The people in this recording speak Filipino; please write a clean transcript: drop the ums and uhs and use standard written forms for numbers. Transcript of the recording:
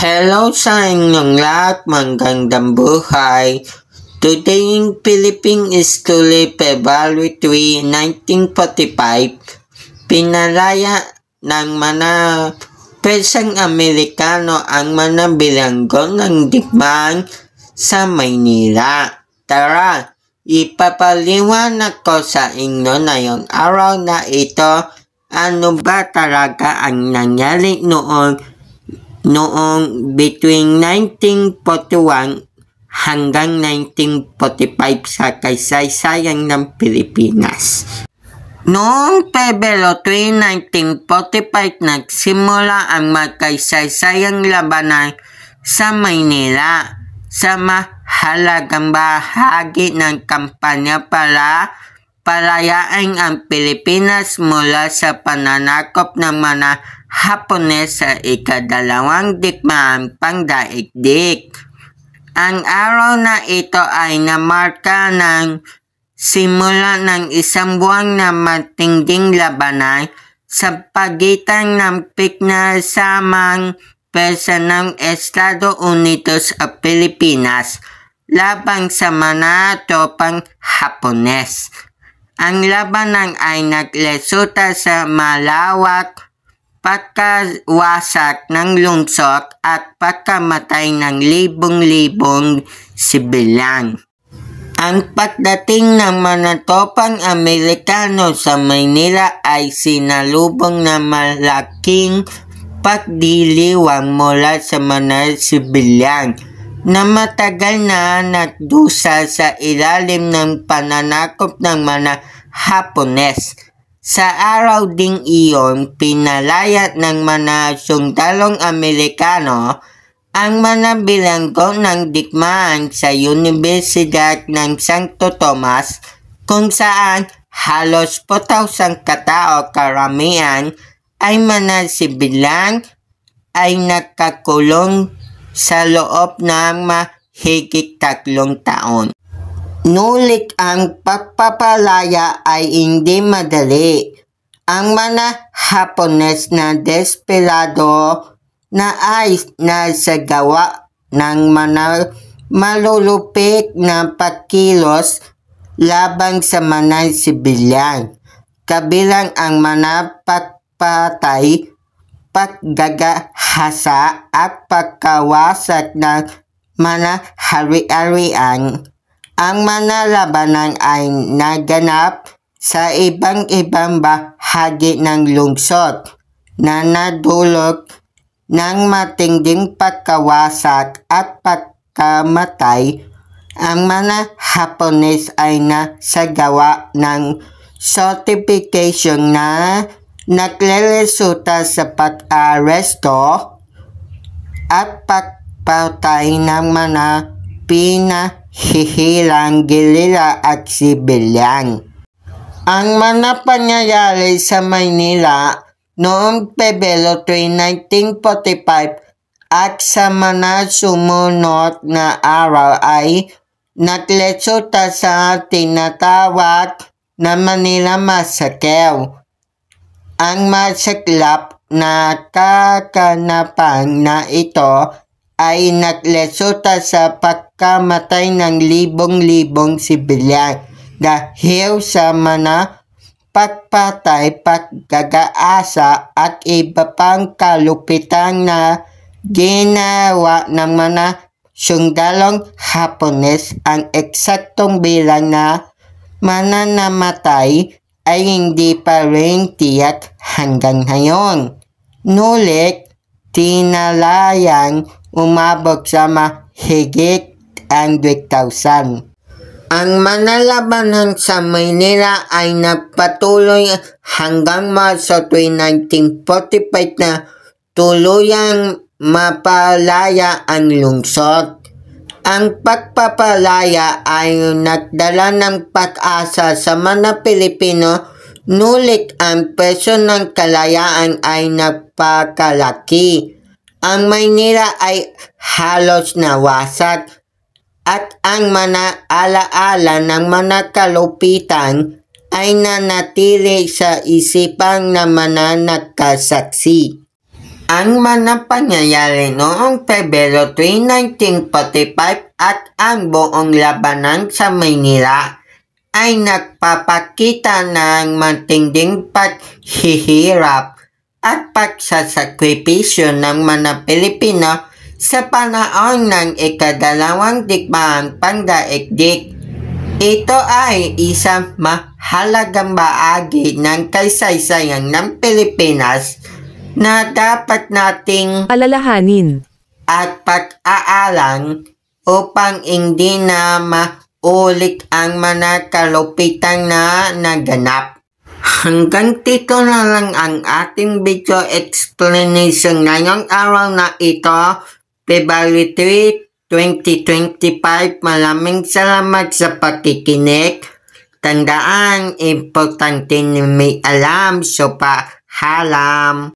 Hello sa inyong lahat, magandang buhay. Today in Philippines is today February 3, 1945. Pinalaya ng mga presang Amerikano ang mga bilanggo ng digmaan sa Maynila. Tara, ipapaliwanag ko sa inyo na yung araw na ito, ano ba talaga ang nangyari noong between 1941 hanggang 1945 sa kasaysayan ng Pilipinas. Noong Pebrero 3, 1945 nagsimula ang magkasaysayang labanan sa Maynila sa mahalagang bahagi ng kampanya para palayain ang Pilipinas mula sa pananakop ng mga Hapones sa ikadalawang digmaang pangdaigdig. Ang araw na ito ay namarka ng simula ng isang buwan na matinding labanan sa pagitan ng pinasamang pwersa ng Estados Unidos at Pilipinas laban sa mga tropang Hapones. Ang labanan ay nagresulta sa malawak pagkawasak ng lungsod at pagkamatay ng libong-libong sibilyan. Ang pagdating ng mga tropang Amerikano sa Maynila ay sinalubong ng malaking pagdiliwang mula sa mga sibilyan na matagal na nagdusa sa ilalim ng pananakop ng mga Hapones. Sa araw ding iyon, pinalayat ng mga sundalong Amerikano ang mga bilanggo ng digmaan sa Universidad ng Santo Tomas kung saan halos 4,000 katao karamihan ay mga sibilyan ay nakakulong sa loob ng mahigit 3 taon. Nulit ang pagpapalaya ay hindi madali. Ang mga Hapones na desperado na ay nasagawa ng mga malulupit na pagkilos laban sa mga sibilyan, kabilang ang mga pagpatay, paggagahasa at pagkawasak ng mga hari-harian. Ang mga labanan ay naganap sa ibang-ibang bahagi ng lungsod na nadulot ng matinding pagkawasak at pagkamatay. Ang mga Hapones ay nasagawa ng certification na nagreresulta sa pag-aresto at pagpatay ng mga pinahihilang gilila at sibilyan. Ang mga pangyayari sa Maynila noong Pebrero 3, 1945 at sa mga sumunod na araw ay nagresulta sa tinatawag na Manila Massacre. Ang masaklap na kaganapan na ito ay nagresulta sa pagkamatay ng libong-libong sibilyan dahil sa mga pagpatay, paggagaasa at iba pang kalupitan na ginawa ng mga sundalong Hapones. Ang eksaktong bilang na mananamatay ay hindi pa rin tiyak hanggang ngayon. Nulit, tinalayang umabot sa mahigit 100,000. Ang mga labanan sa Maynila ay nagpatuloy hanggang Marso 3, 1945 na tuluyang mapalaya ang lungsod. Ang pagpapalaya ay nagdala ng pag-asa sa mga Pilipino, nulit ang presyo ng kalayaan ay napakalaki. Ang Maynila ay halos nawasak at ang mga alaala ng mga kalupitan ay nanatili sa isipan ng mga nagkasaksi. ang mga pangyayari noong Pebrero 3, 1945 at ang buong labanan sa Maynila ay nagpapakita ng matinding paghihirap at pagsasakripisyo ng mga Pilipino sa panahon ng ikadalawang digmaang pandaigdig. Ito ay isang mahalagang bahagi ng kasaysayan ng Pilipinas na dapat nating alalahanin at pag-aalang upang hindi na maulit ang mga kalupitang na naganap. Hanggang dito na lang ang ating video explanation ngayong araw na ito, February 3, 2025. Maraming salamat sa pakikinig. Tandaan, importante na may alam, so paalam.